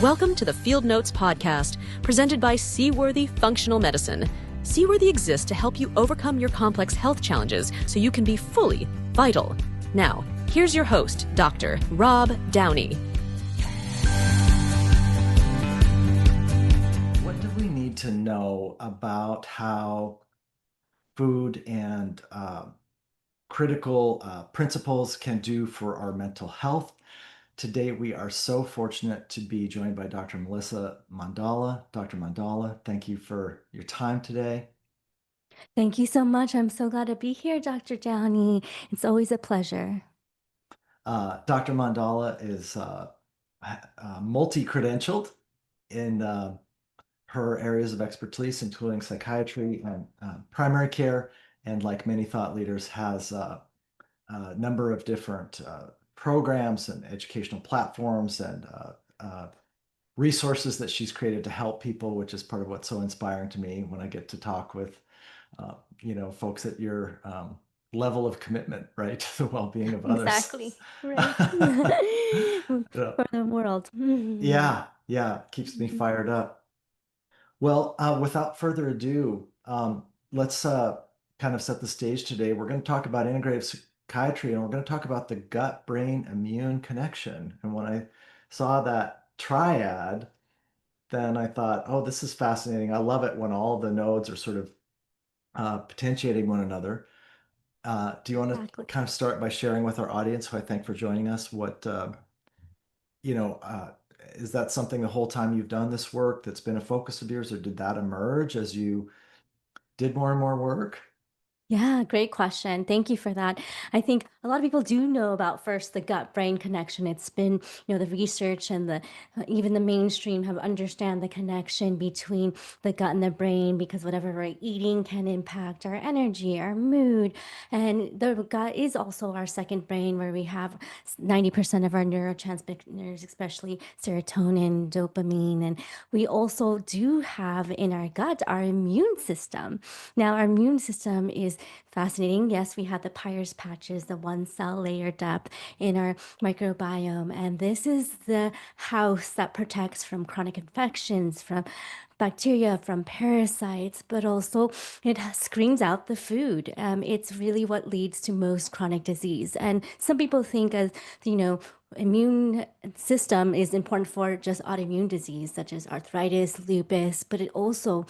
Welcome to the Fieldnotes Podcast, presented by Seaworthy Functional Medicine. Seaworthy exists to help you overcome your complex health challenges so you can be fully vital. Now, here's your host, Dr. Rob Downey. What do we need to know about how food and critical principles can do for our mental health? Today, we are so fortunate to be joined by Dr. Melissa Mondala. Dr. Mondala, thank you for your time today. Thank you so much. I'm so glad to be here, Dr. Downey. It's always a pleasure. Dr. Mondala is multi-credentialed in her areas of expertise, including psychiatry and primary care, and like many thought leaders, has a number of different programs and educational platforms and resources that she's created to help people, which is part of what's so inspiring to me when I get to talk with folks at your level of commitment, right, to the well-being of others. Exactly, right. For the world. Yeah, keeps me fired up. Well, without further ado, let's kind of set the stage today. We're going to talk about integrative psychiatry, and we're going to talk about the gut-brain-immune connection. And when I saw that triad, then I thought, oh, this is fascinating. I love it when all the nodes are sort of potentiating one another. Do you want to Exactly. kind of start by sharing with our audience, who I thank for joining us, what, is that something the whole time you've done this work that's been a focus of yours, or did that emerge as you did more and more work? Yeah, great question. Thank you for that. I think a lot of people do know about first the gut-brain connection. It's been, the research and the even the mainstream have understand the connection between the gut and the brain, because whatever we're eating can impact our energy, our mood, and the gut is also our second brain, where we have 90% of our neurotransmitters, especially serotonin, dopamine, and we also do have in our gut our immune system. Now, our immune system is fascinating. Yes, we have the Peyer's patches, the one cell layer depth in our microbiome. And this is the house that protects from chronic infections, from bacteria, from parasites, but also it screens out the food. It's really what leads to most chronic disease. And some people think as, immune system is important for just autoimmune disease, such as arthritis, lupus, but it also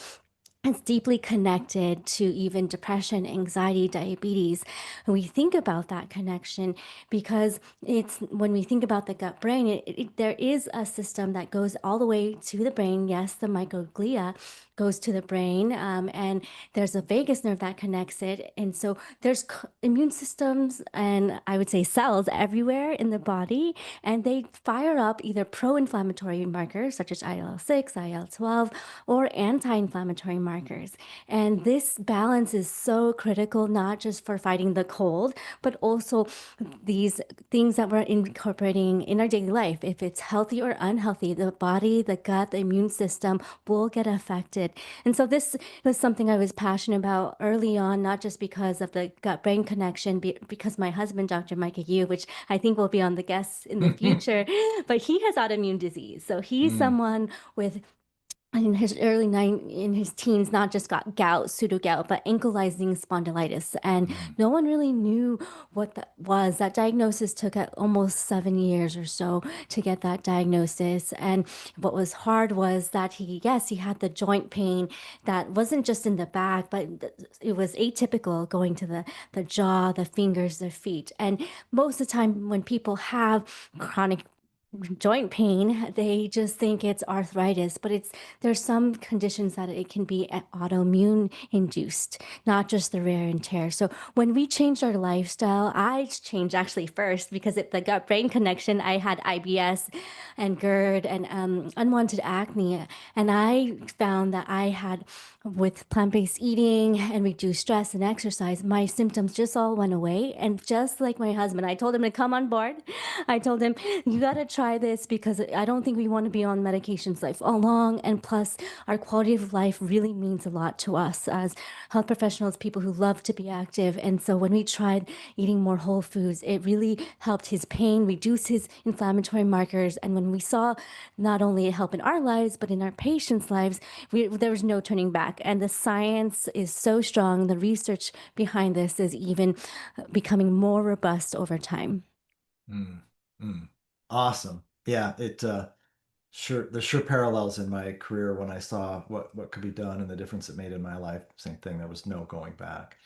it's deeply connected to even depression, anxiety, diabetes. And we think about that connection because it's when we think about the gut brain, there is a system that goes all the way to the brain. Yes, the microglia goes to the brain, and there's a vagus nerve that connects it. And so there's immune systems and I would say cells everywhere in the body, and they fire up either pro-inflammatory markers such as IL-6, IL-12, or anti-inflammatory markers. And this balance is so critical, not just for fighting the cold, but also these things that we're incorporating in our daily life. If it's healthy or unhealthy, the body, the gut, the immune system will get affected. And so this was something I was passionate about early on, not just because of the gut-brain connection, because my husband, Dr. Micah Yu, which I think will be on the guests in the future, but he has autoimmune disease. So he's someone with in his teens, not just got gout, pseudo gout, but ankylosing spondylitis. And no one really knew what that was. That diagnosis took almost 7 years or so to get that diagnosis. And what was hard was that he had the joint pain that wasn't just in the back, but it was atypical, going to the jaw, the fingers, the feet. And most of the time when people have chronic joint pain, they just think it's arthritis, but there's some conditions that it can be autoimmune induced, not just the wear and tear. So when we changed our lifestyle, I changed actually first because the gut brain connection. I had IBS and GERD and unwanted acne, and I found that I had, with plant-based eating and reduced stress and exercise, my symptoms just all went away. And just like my husband, I told him to come on board. I told him, you got to try this, because I don't think we want to be on medications lifelong. And plus, our quality of life really means a lot to us as health professionals, people who love to be active. And so when we tried eating more whole foods, it really helped his pain, reduce his inflammatory markers. And and we saw not only help in our lives, but in our patients' lives, there was no turning back. And the science is so strong. The research behind this is even becoming more robust over time. Mm, mm. Awesome. Yeah, there's sure parallels in my career when I saw what could be done and the difference it made in my life. Same thing. There was no going back.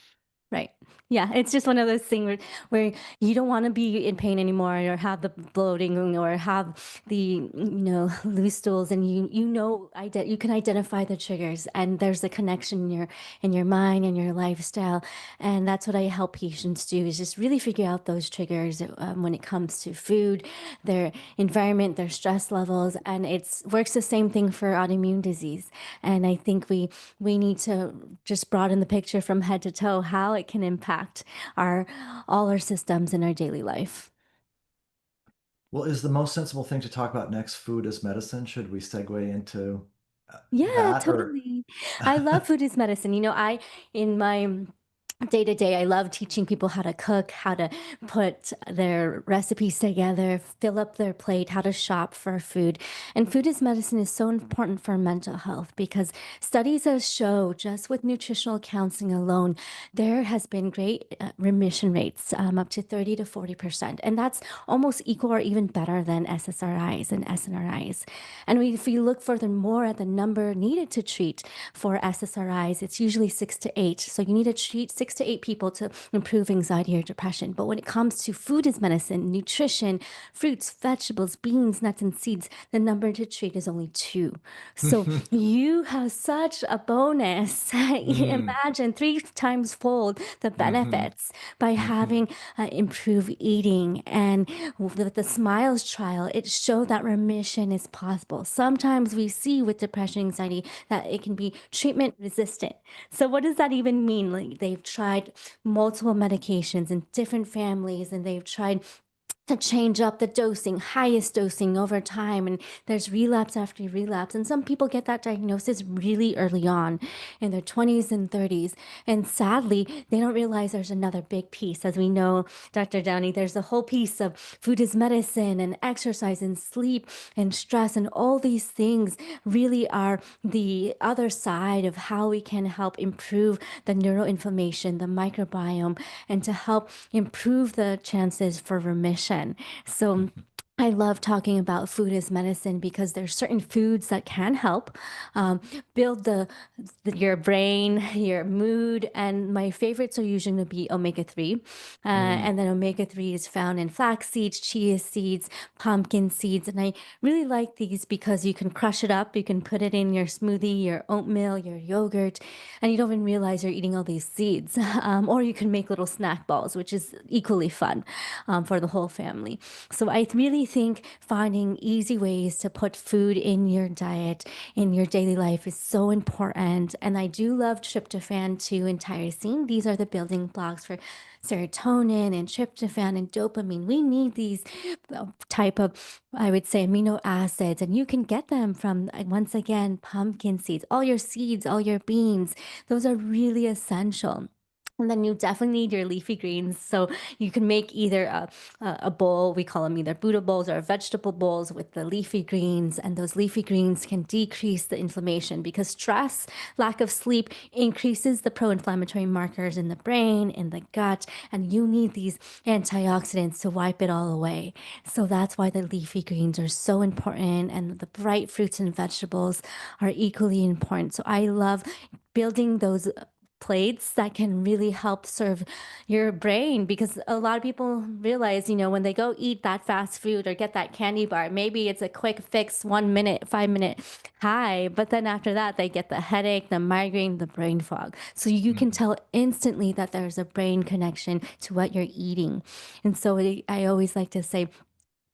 Right. Yeah, it's just one of those things where you don't want to be in pain anymore or have the bloating or have the, loose stools, and you can identify the triggers, and there's a connection in your mind and your lifestyle. And that's what I help patients do, is just really figure out those triggers when it comes to food, their environment, their stress levels, and it's works the same thing for autoimmune disease. And I think we need to just broaden the picture from head to toe how it can impact our all our systems in our daily life. Well, is the most sensible thing to talk about next food as medicine? Should we segue into Yeah, that or? totally. I love food as medicine. In my day to day, I love teaching people how to cook, how to put their recipes together, fill up their plate, how to shop for food. And food as medicine is so important for mental health because studies have shown just with nutritional counseling alone, there has been great remission rates, up to 30 to 40%. And that's almost equal or even better than SSRIs and SNRIs. And if we look furthermore at the number needed to treat for SSRIs, it's usually 6 to 8. So you need to treat 6 to 8 people to improve anxiety or depression. But when it comes to food as medicine, nutrition, fruits, vegetables, beans, nuts, and seeds, the number to treat is only 2. So you have such a bonus. Mm, Imagine 3 times fold the hmm benefits by hmm having improved eating. And with the SMILES trial, it showed that remission is possible. Sometimes we see with depression, anxiety, that it can be treatment resistant. So what does that even mean? Like they've tried multiple medications in different families, and they've tried to change up the dosing, highest dosing over time. And there's relapse after relapse. And some people get that diagnosis really early on in their 20s and 30s. And sadly, they don't realize there's another big piece. As we know, Dr. Downey, there's a whole piece of food is medicine and exercise and sleep and stress. And all these things really are the other side of how we can help improve the neuroinflammation, the microbiome, and to help improve the chances for remission. So I love talking about food as medicine because there's certain foods that can help um, build your brain, your mood, and my favorites are usually going to be omega 3, Mm, and then omega 3 is found in flax seeds, chia seeds, pumpkin seeds, and I really like these because you can crush it up, you can put it in your smoothie, your oatmeal, your yogurt, and you don't even realize you're eating all these seeds. Or you can make little snack balls, which is equally fun for the whole family. So I really think finding easy ways to put food in your diet, in your daily life is so important. And I do love tryptophan too and tyrosine. These are the building blocks for serotonin and tryptophan and dopamine. We need these type of, I would say, amino acids, and you can get them from, once again, pumpkin seeds, all your seeds, all your beans. Those are really essential. And then you definitely need your leafy greens. So you can make either a bowl, we call them either Buddha bowls or vegetable bowls with the leafy greens. And those leafy greens can decrease the inflammation because stress, lack of sleep increases the pro inflammatory markers in the brain, in the gut. And you need these antioxidants to wipe it all away. So that's why the leafy greens are so important. And the bright fruits and vegetables are equally important. So I love building those plates that can really help serve your brain, because a lot of people realize, when they go eat that fast food or get that candy bar, maybe it's a quick fix, 1 minute, 5 minute high, but then after that they get the headache, the migraine, the brain fog. So you can mm, tell instantly that there's a brain connection to what you're eating. And so I always like to say,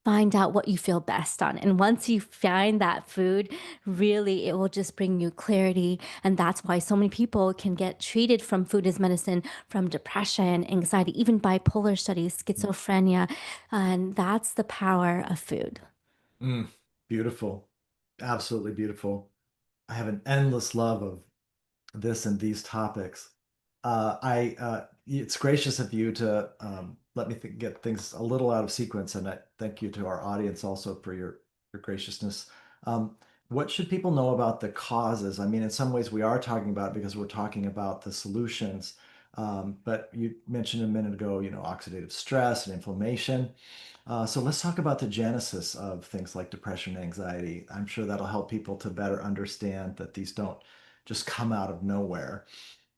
find out what you feel best on. And once you find that food, really, it will just bring you clarity. And that's why so many people can get treated from food as medicine, from depression, anxiety, even bipolar studies, schizophrenia. And that's the power of food. mm. Beautiful. Absolutely beautiful. I have an endless love of this and these topics. It's gracious of you to let me get things a little out of sequence, and I thank you to our audience also for your your graciousness. Um, what should people know about the causes? I mean, in some ways we are talking about it because we're talking about the solutions. But you mentioned a minute ago, oxidative stress and inflammation. So let's talk about the genesis of things like depression and anxiety. I'm sure that'll help people to better understand that these don't just come out of nowhere.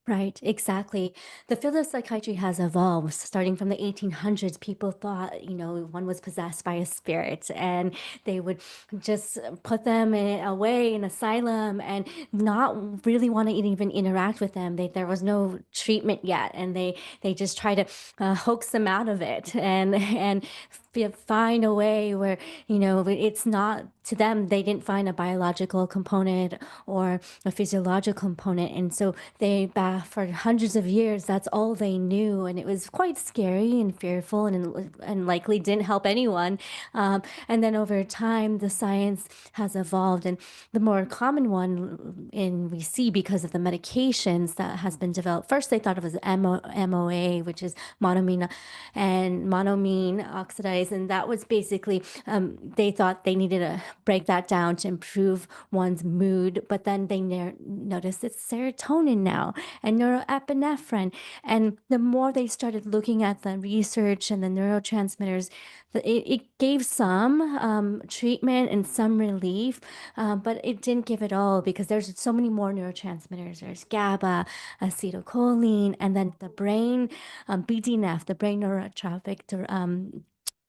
Right, exactly. The field of psychiatry has evolved. Starting from the 1800s, people thought, one was possessed by a spirit, and they would just put them away in asylum and not really want to even interact with them. There was no treatment yet, and they just try to hoax them out of it and find a way where, it's not to them. They didn't find a biological component or a physiological component, and so for hundreds of years, that's all they knew, and it was quite scary and fearful, and likely didn't help anyone. And then over time, the science has evolved, and the more common one in we see because of the medications that has been developed. First, they thought it was MOA, which is monoamine oxidase, and that was basically they thought they needed to break that down to improve one's mood, but then they noticed it's serotonin now and neuroepinephrine. And the more they started looking at the research and the neurotransmitters, it gave some treatment and some relief, but it didn't give it all because there's so many more neurotransmitters. There's GABA, acetylcholine, and then the brain, BDNF, the brain neurotrophic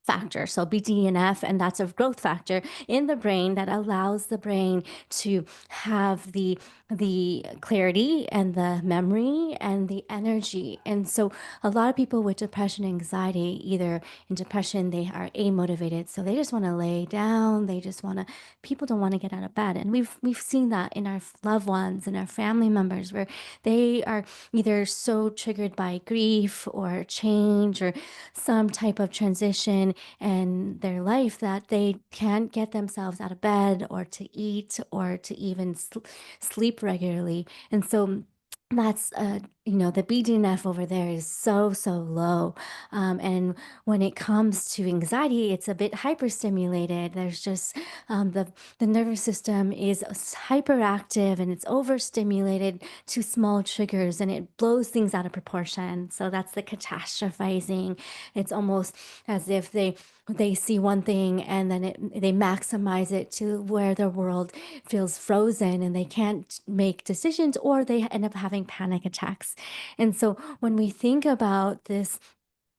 factor. So BDNF, and that's a growth factor in the brain that allows the brain to have the clarity and the memory and the energy. And so a lot of people with depression, anxiety, either in depression, they are amotivated. So they just want to lay down. People don't want to get out of bed. And we've seen that in our loved ones and our family members where they are either so triggered by grief or change or some type of transition in their life that they can't get themselves out of bed or to eat or to even sleep regularly. And so that's the BDNF over there is so low, and when it comes to anxiety, it's a bit hyperstimulated. There's just the nervous system is hyperactive and it's overstimulated to small triggers, and it blows things out of proportion. So that's the catastrophizing. It's almost as if they see one thing and then they maximize it to where their world feels frozen and they can't make decisions, or they end up having panic attacks. And so when we think about this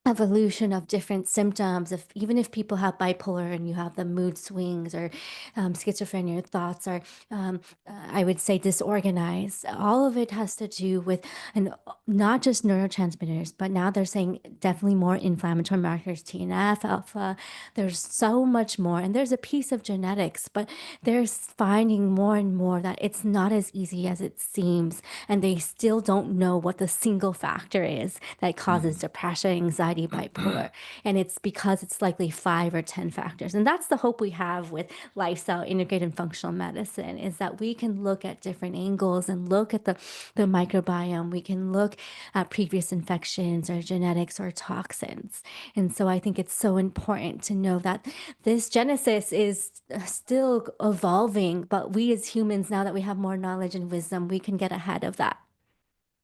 evolution of different symptoms, even if people have bipolar and you have the mood swings or schizophrenia, your thoughts are I would say disorganized. All of it has to do with, and not just neurotransmitters, but now they're saying definitely more inflammatory markers, TNF alpha. There's so much more, and there's a piece of genetics, but they're finding more and more that it's not as easy as it seems, and they still don't know what the single factor is that causes depression, anxiety, bipolar. And it's because it's likely 5 or 10 factors. And that's the hope we have with lifestyle integrated functional medicine, is that we can look at different angles and look at the microbiome. We can look at previous infections or genetics or toxins. And so I think it's so important to know that this genesis is still evolving, but we as humans, now that we have more knowledge and wisdom, we can get ahead of that.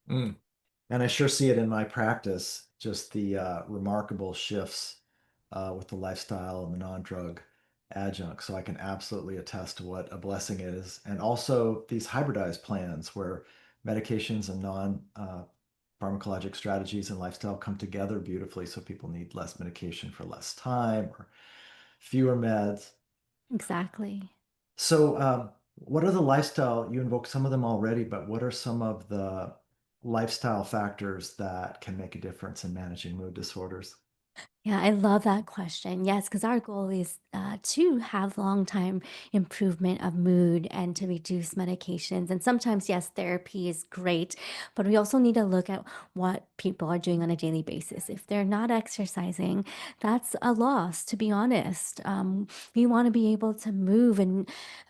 Mm. And I sure see it in my practice, just the remarkable shifts with the lifestyle and the non-drug adjunct. So I can absolutely attest to what a blessing it is. And also these hybridized plans where medications and non-pharmacologic strategies and lifestyle come together beautifully. So people need less medication for less time or fewer meds. Exactly. So what are the lifestyle, you invoked some of them already, but what are some of the lifestyle factors that can make a difference in managing mood disorders? Yeah, I love that question. Yes, because our goal is to have long time improvement of mood and to reduce medications. And sometimes, yes, therapy is great, but we also need to look at what people are doing on a daily basis. If they're not exercising, that's a loss, to be honest. We want to be able to move. And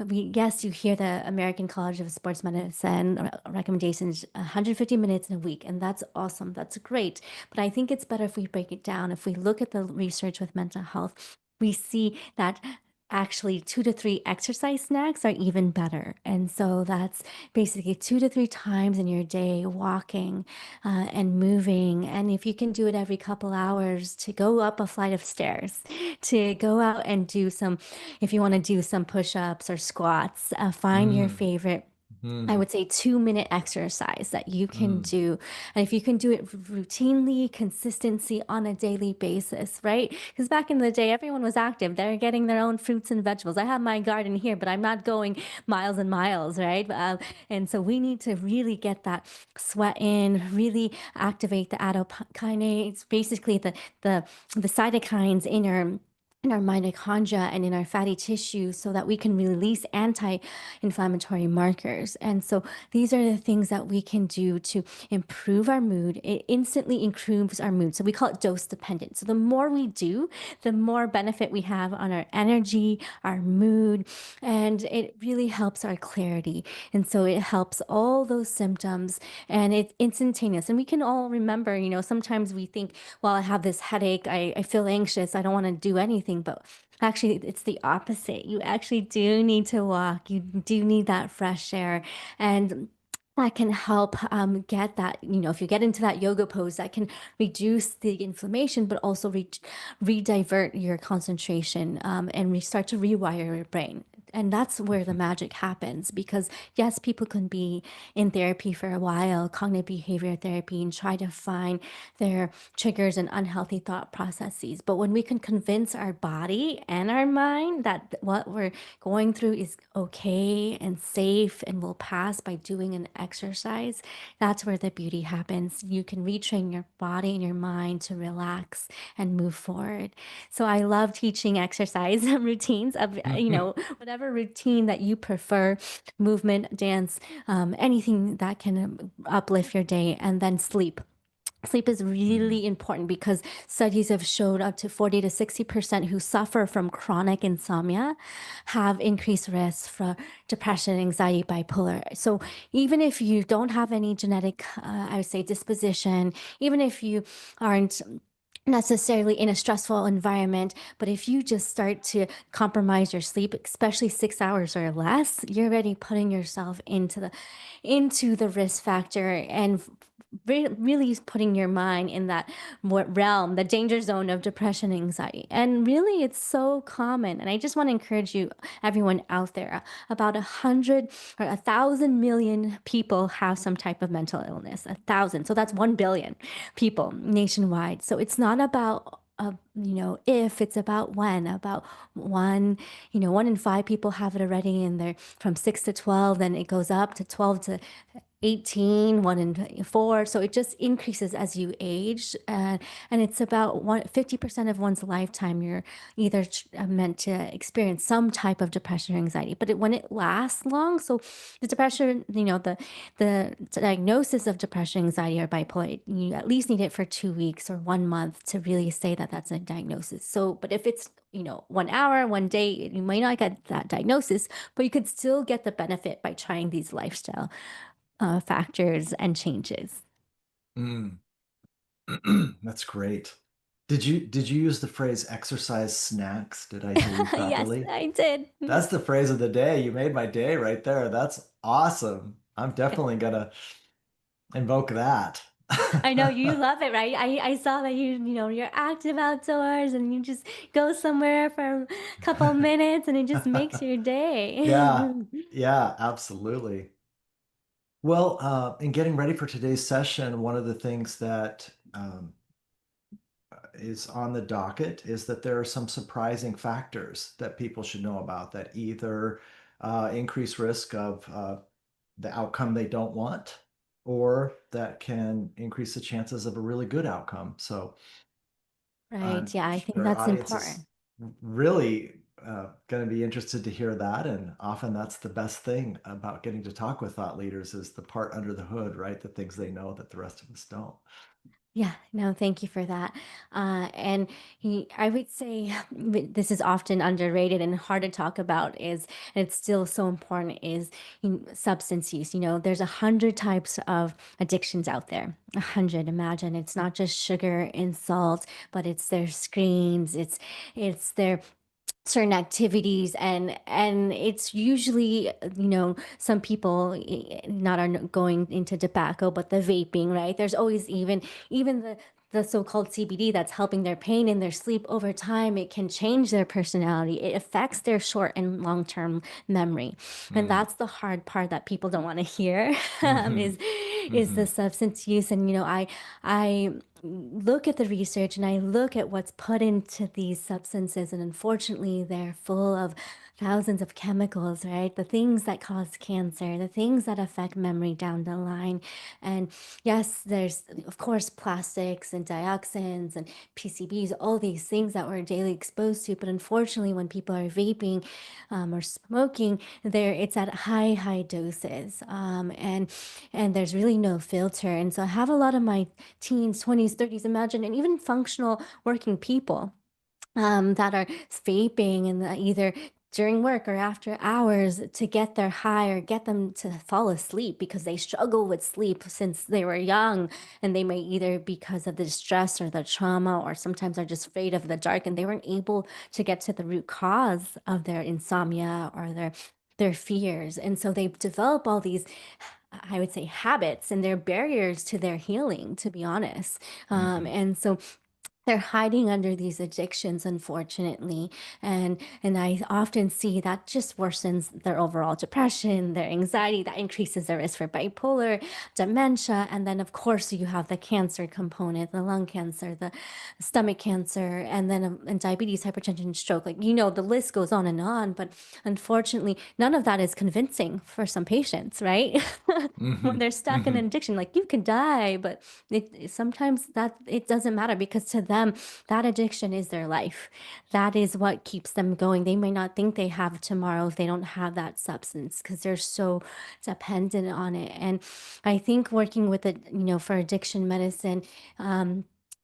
yes, you hear the American College of Sports Medicine recommendations 150 minutes in a week, and that's awesome. That's great. But I think it's better if we break it down. If we look at the research with mental health, we see that actually 2 to 3 exercise snacks are even better. And so that's basically 2 to 3 times in your day walking and moving. And if you can do it every couple hours, to go up a flight of stairs, to go out and do some, if you want to do some push ups or squats, find your Mm, favorite, I mm, would say, 2 minute exercise that you can mm. do. And if you can do it routinely, consistency on a daily basis, right? Because back in the day, everyone was active. They're getting their own fruits and vegetables. I have my garden here, but I'm not going miles and miles, right? And so we need to really get that sweat in, really activate the adipokines, basically the cytokines in our mitochondria and in our fatty tissue so that we can release anti-inflammatory markers. And so these are the things that we can do to improve our mood. It instantly improves our mood. So we call it dose dependent. So the more we do, the more benefit we have on our energy, our mood, and it really helps our clarity. And so it helps all those symptoms, and it's instantaneous. And we can all remember, sometimes we think, well, I have this headache, I feel anxious, I don't want to do anything. But actually, it's the opposite. You actually do need to walk, you do need that fresh air. And that can help get that, if you get into that yoga pose, that can reduce the inflammation, but also re-divert your concentration and start to rewire your brain. And that's where the magic happens because, yes, people can be in therapy for a while, cognitive behavior therapy, and try to find their triggers and unhealthy thought processes. But when we can convince our body and our mind that what we're going through is okay and safe and will pass by doing an exercise, that's where the beauty happens. You can retrain your body and your mind to relax and move forward. So I love teaching exercise routines of, whatever routine that you prefer, movement, dance, anything that can uplift your day, and then sleep. Sleep is Mm. really important because studies have showed up to 40 to 60% who suffer from chronic insomnia have increased risk for depression, anxiety, bipolar. So even if you don't have any genetic, I would say, disposition, even if you aren't necessarily in a stressful environment, but if you just start to compromise your sleep, especially 6 hours or less, you're already putting yourself into the risk factor and really putting your mind in that realm, the danger zone of depression, anxiety. And really, it's so common. And I just want to encourage you, everyone out there, about 100 or 1,000 million people have some type of mental illness. 1,000. So that's 1 billion people nationwide. So it's not about if, it's about when. About one, 1 in 5 people have it already, and they're from 6 to 12, then it goes up to 12 to 18, 1 in 4. So it just increases as you age. And it's about 50% of one's lifetime, you're either meant to experience some type of depression or anxiety. But when it lasts long, so the depression, the diagnosis of depression, anxiety, or bipolar, you at least need it for 2 weeks or 1 month to really say that that's a diagnosis. So, but if it's, 1 hour, 1 day, you might not get that diagnosis, but you could still get the benefit by trying these lifestyle factors and changes. Mm. That's great. Did you use the phrase exercise snacks? Did I hear you Yes, properly? I did. That's the phrase of the day. You made my day right there. That's awesome. I'm definitely gonna invoke that. I know you love it, right? I saw that you're active outdoors and you just go somewhere for a couple minutes and it just makes your day. Yeah, yeah, absolutely. Well, in getting ready for today's session, one of the things that is on the docket is that there are some surprising factors that people should know about that either increase risk of the outcome they don't want, or that can increase the chances of a really good outcome. So Right. I'm Yeah, I think sure our that's audience is important. really going to be interested to hear that. And often that's the best thing about getting to talk with thought leaders is the part under the hood, right? The things they know that the rest of us don't. Yeah, no, thank you for that. And I would say this is often underrated and hard to talk about and it's still so important, is substance use. There's 100 types of addictions out there. 100. Imagine it's not just sugar and salt, but it's their screens, it's their certain activities, and it's usually, some people not are going into tobacco, but the vaping, right? There's always even the so-called CBD that's helping their pain and their sleep. Over time it can change their personality. It affects their short and long-term memory, and Mm. that's the hard part that people don't want to hear. Mhm. Is the Mhm. substance use. And I look at the research and I look at what's put into these substances, and unfortunately, they're full of thousands of chemicals, right? The things that cause cancer, the things that affect memory down the line. And yes, there's, of course, plastics and dioxins and PCBs, all these things that we're daily exposed to. But unfortunately, when people are vaping or smoking, it's at high doses. And there's really no filter. And so I have a lot of my teens, 20s, 30s, imagine, and even functional working people that are vaping, and either during work or after hours to get their high or get them to fall asleep because they struggle with sleep since they were young. And they may either because of the stress or the trauma, or sometimes are just afraid of the dark, and they weren't able to get to the root cause of their insomnia or their fears. And so they develop all these, I would say, habits, and they're barriers to their healing, to be honest. Mhm. And so they're hiding under these addictions, unfortunately. And I often see that just worsens their overall depression, their anxiety, that increases their risk for bipolar, dementia. And then, of course, you have the cancer component, the lung cancer, the stomach cancer, and then and diabetes, hypertension, stroke. Like, the list goes on and on. But unfortunately, none of that is convincing for some patients, right? When Mhm. they're stuck in an Mhm. addiction, like, you can die, but sometimes that it doesn't matter, because to them, that addiction is their life. That is what keeps them going. They may not think they have tomorrow if they don't have that substance, because they're so dependent on it. And I think working with it, for addiction medicine,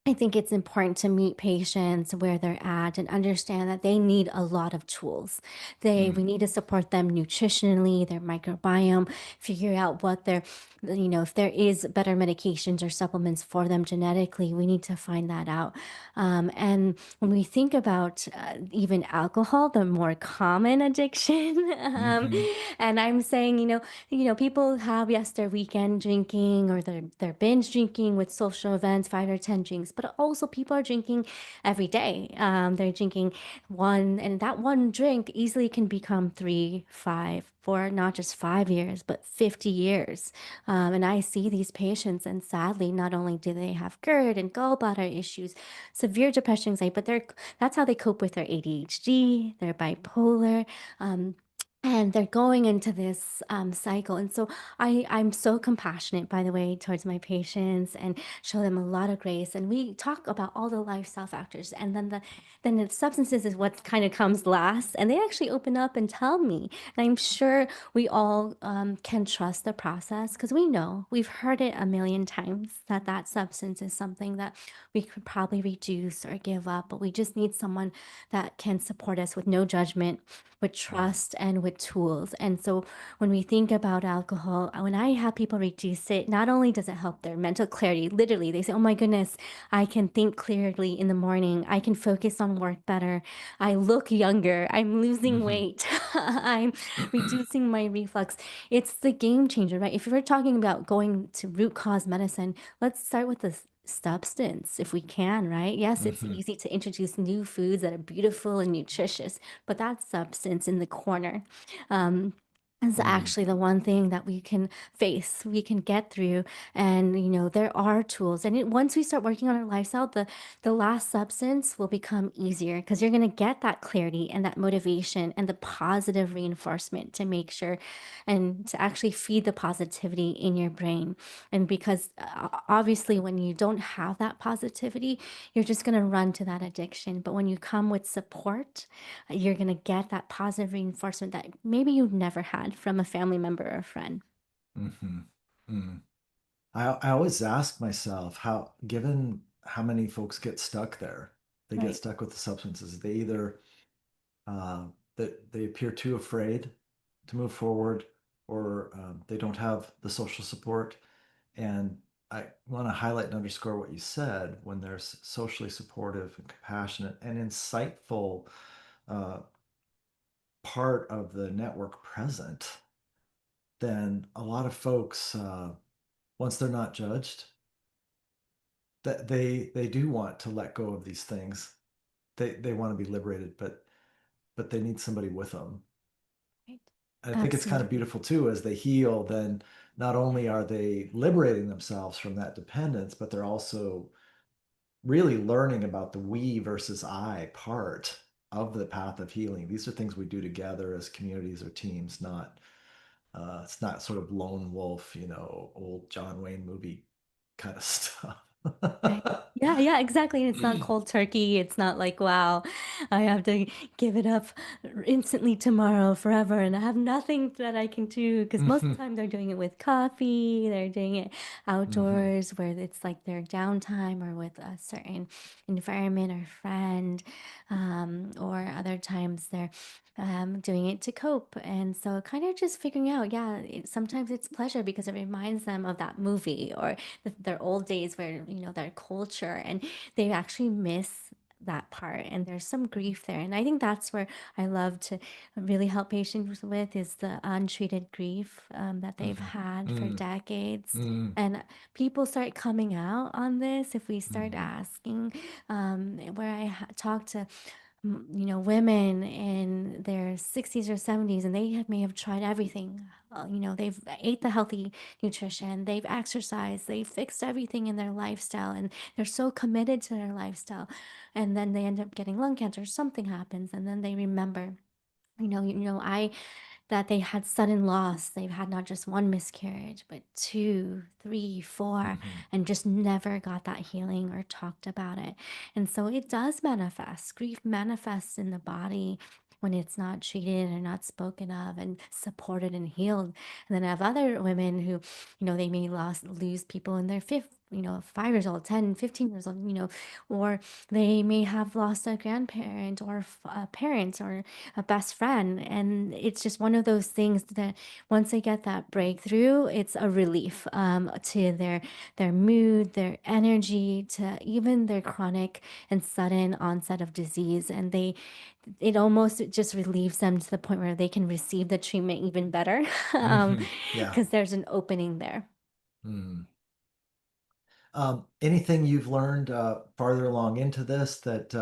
I think it's important to meet patients where they're at and understand that they need a lot of tools. We Mm. need to support them nutritionally, their microbiome, figure out what their, if there is better medications or supplements for them genetically, we need to find that out. And when we think about even alcohol, the more common addiction, Mhm. and I'm saying, people have, yes, their weekend drinking or their binge drinking with social events, 5 or 10 drinks, but also people are drinking every day. They're drinking one, and that one drink easily can become 3, 5, for not just 5 years, but 50 years. And I see these patients, and sadly, not only do they have GERD and gallbladder issues, severe depression, anxiety, but that's how they cope with their ADHD, their bipolar. Um, and they're going into this cycle. And so I'm so compassionate, by the way, towards my patients, and show them a lot of grace. And we talk about all the lifestyle factors. And then the substances is what kind of comes last. And they actually open up and tell me. And I'm sure we all can trust the process, because we've heard it a million times, that substance is something that we could probably reduce or give up. But we just need someone that can support us with no judgment, with Mm. trust, and with tools. And so when we think about alcohol, when I have people reduce it, not only does it help their mental clarity, literally, they say, oh my goodness, I can think clearly in the morning. I can focus on work better. I look younger. I'm losing Mhm. weight. I'm reducing my reflux. It's the game changer, right? If we're talking about going to root cause medicine, let's start with the substance if we can, right? Yes, it's Mhm. easy to introduce new foods that are beautiful and nutritious, but that substance in the corner um, is Mm. actually the one thing that we can face, we can get through. And there are tools, and once we start working on our lifestyle, the last substance will become easier, because you're going to get that clarity and that motivation and the positive reinforcement to make sure and to actually feed the positivity in your brain. And because obviously, when you don't have that positivity, you're just going to run to that addiction. But when you come with support, you're going to get that positive reinforcement that maybe you've never had from a family member or a friend. Mhm. Mm. I always ask myself given how many folks get stuck there, they get Right. stuck with the substances. They either that they appear too afraid to move forward, or they don't have the social support. And I want to highlight and underscore what you said: when they're socially supportive and compassionate and insightful uh, part of the network present, then a lot of folks, once they're not judged, that they do want to let go of these things. They want to be liberated, but they need somebody with them. Right. I think it's kind of Absolutely. beautiful too, as they heal, then not only are they liberating themselves from that dependence, but they're also really learning about the we versus I part of the path of healing. These are things we do together as communities or teams, not it's not sort of lone wolf, old John Wayne movie kind of stuff. Right. Yeah, yeah, exactly. And it's not cold turkey. It's not like, wow, I have to give it up instantly tomorrow, forever, and I have nothing that I can do. Because most of the time they're doing it with coffee, they're doing it Mhm. outdoors where it's like their downtime or with a certain environment or friend. Or other times they're doing it to cope. And so kind of just figuring out, yeah, sometimes it's pleasure because it reminds them of that movie or their old days where their culture, and they actually miss that part, and there's some grief there. And I think that's where I love to really help patients with is the untreated grief that they've Mhm. had for Mm, decades. mm, And people start coming out on this if we start mm, asking, where talk to women in their 60s or 70s, and may have tried everything. They've ate the healthy nutrition, they've exercised, they've fixed everything in their lifestyle, and they're so committed to their lifestyle. And then they end up getting lung cancer, something happens, and then they remember, I that they had sudden loss. They've had not just one miscarriage, but two, three, four, mhm, and just never got that healing or talked about it. And so it does manifest. Grief manifests in the body when it's not treated or not spoken of and supported and healed. And then I have other women who, they may lose people in their fifth, 5 years old, 10, 15 years old, or they may have lost a grandparent or a parent or a best friend. And it's just one of those things that once they get that breakthrough, it's a relief to their mood, their energy, to even their chronic and sudden onset of disease. And it almost just relieves them to the point where they can receive the treatment even better mhm. Yeah. because there's an opening there. Mm. Anything you've learned farther along into this that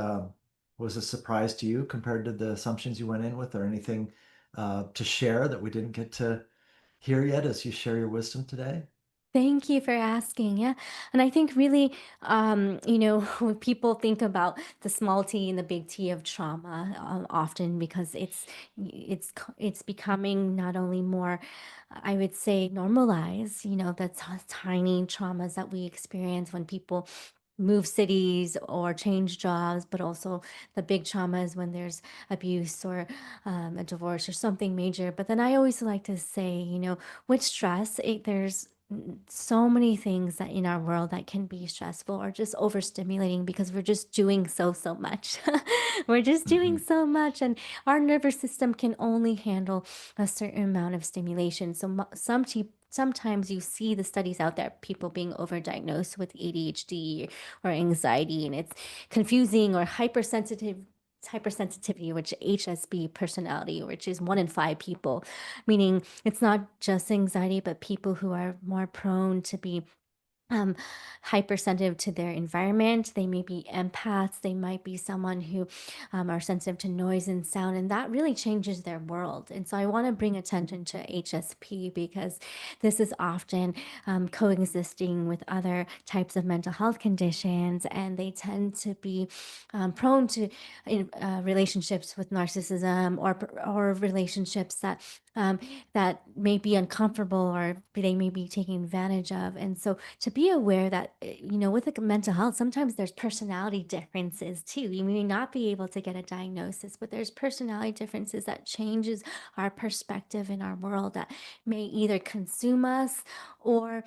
was a surprise to you compared to the assumptions you went in with, or anything to share that we didn't get to hear yet as you share your wisdom today? Thank you for asking. Yeah. And I think really, when people think about the small t and the big T of trauma, often because it's becoming not only more, I would say, normalized, the tiny traumas that we experience when people move cities or change jobs, but also the big traumas when there's abuse or a divorce or something major. But then I always like to say, with stress, there's so many things that in our world that can be stressful or just overstimulating because we're just doing so much. We're just doing Mhm. so much, and our nervous system can only handle a certain amount of stimulation. So sometimes you see the studies out there, people being overdiagnosed with ADHD or anxiety, and it's confusing, or hypersensitivity, which HSP personality, which is 1 in 5 people, meaning it's not just anxiety, but people who are more prone to be um, hypersensitive to their environment. They may be empaths. They might be someone who are sensitive to noise and sound, and that really changes their world. And so I want to bring attention to HSP because this is often coexisting with other types of mental health conditions, and they tend to be prone to relationships with narcissism, or relationships um, that may be uncomfortable or they may be taken advantage of. And so to be aware that, with like mental health, sometimes there's personality differences too. You may not be able to get a diagnosis, but there's personality differences that changes our perspective in our world that may either consume us or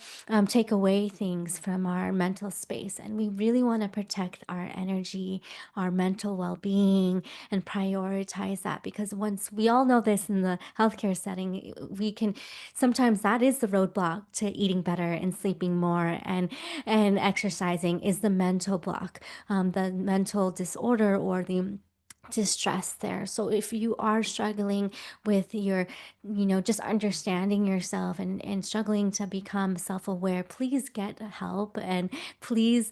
take away things from our mental space. And we really want to protect our energy, our mental well-being, and prioritize that, because once we all know this in the healthcare setting, we can sometimes that is the roadblock to eating better and sleeping more and exercising is the mental block, the mental disorder or the distress there. So if you are struggling with your, just understanding yourself and struggling to become self-aware, please get help, and please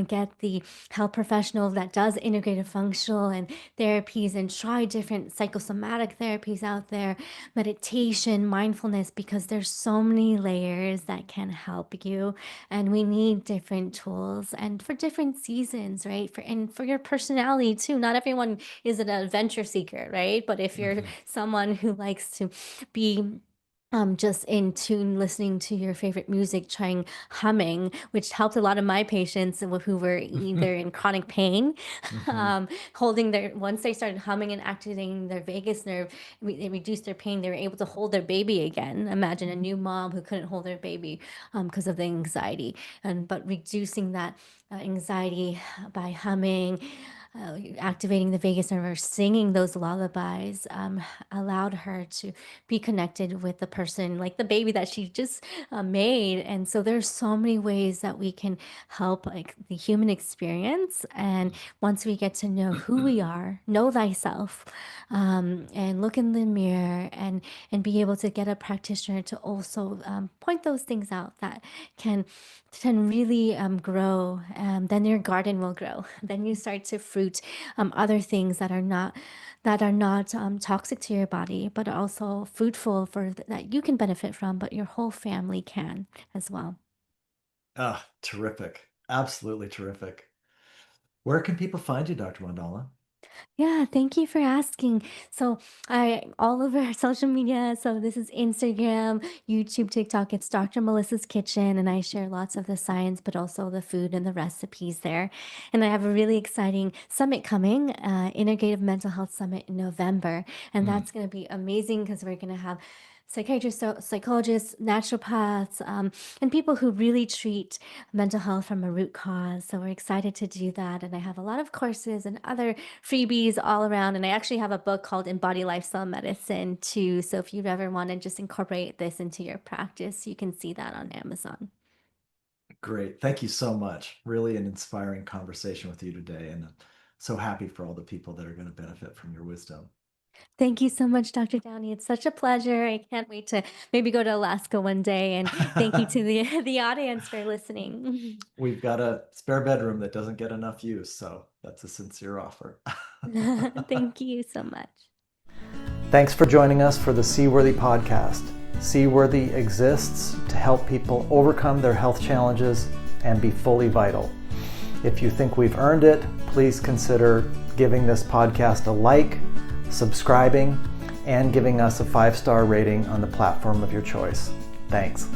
get the health professional that does integrative functional and therapies, and try different psychosomatic therapies out there, meditation, mindfulness, because there's so many layers that can help you, and we need different tools and for different seasons, right? And for your personality too. Not everyone is an adventure seeker, right? But if you're Mhm. someone who likes to be just in tune, listening to your favorite music, trying humming, which helped a lot of my patients who were either in chronic pain, Mhm. holding once they started humming and activating their vagus nerve, they reduced their pain. They were able to hold their baby again. Imagine a new mom who couldn't hold their baby because of the anxiety, but reducing that anxiety by humming, activating the vagus nerve, or singing those lullabies, allowed her to be connected with the person, like the baby that she just made. And so there's so many ways that we can help, like the human experience. And once we get to know who we are, know thyself, and look in the mirror, and be able to get a practitioner to also point those things out that can really grow, then your garden will grow. Then you start to fruit other things that are not toxic to your body, but also fruitful that you can benefit from, but your whole family can as well. Ah, terrific. Absolutely terrific. Where can people find you, Dr. Mondala? Yeah, thank you for asking. So I all over social media. So this is Instagram, YouTube, TikTok. It's Dr. Melissa's Kitchen, and I share lots of the science, but also the food and the recipes there. And I have a really exciting summit coming, Integrative Mental Health Summit in November, and Mm. that's going to be amazing because we're going to have psychiatrists, psychologists, naturopaths, and people who really treat mental health from a root cause. So we're excited to do that. And I have a lot of courses and other freebies all around. And I actually have a book called Embody Lifestyle Medicine too. So if you ever want to just incorporate this into your practice, you can see that on Amazon. Great. Thank you so much. Really an inspiring conversation with you today. And I'm so happy for all the people that are going to benefit from your wisdom. Thank you so much, Dr. Downey. It's such a pleasure. I can't wait to maybe go to Alaska one day. And thank you to the the audience for listening. We've got a spare bedroom that doesn't get enough use, so that's a sincere offer. Thank you so much. Thanks for joining us for the Seaworthy podcast. Seaworthy exists to help people overcome their health challenges and be fully vital. If you think we've earned it, please consider giving this podcast a like, subscribing, and giving us a 5-star rating on the platform of your choice. Thanks.